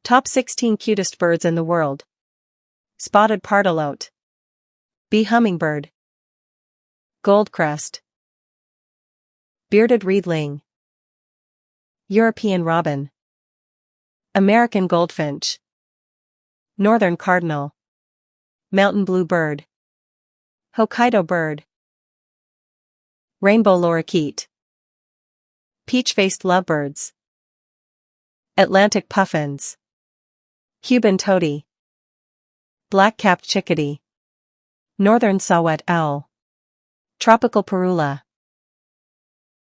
Top 16 cutest birds in the world. Spotted pardalote. Bee hummingbird. Goldcrest. Bearded Reedling. European robin. American goldfinch. Northern cardinal. Mountain blue bird. Hokkaido bird. Rainbow lorikeet. Peach-faced lovebirds. Atlantic puffins. Cuban tody. Black-capped chickadee. Northern saw-whet owl. Tropical Parula.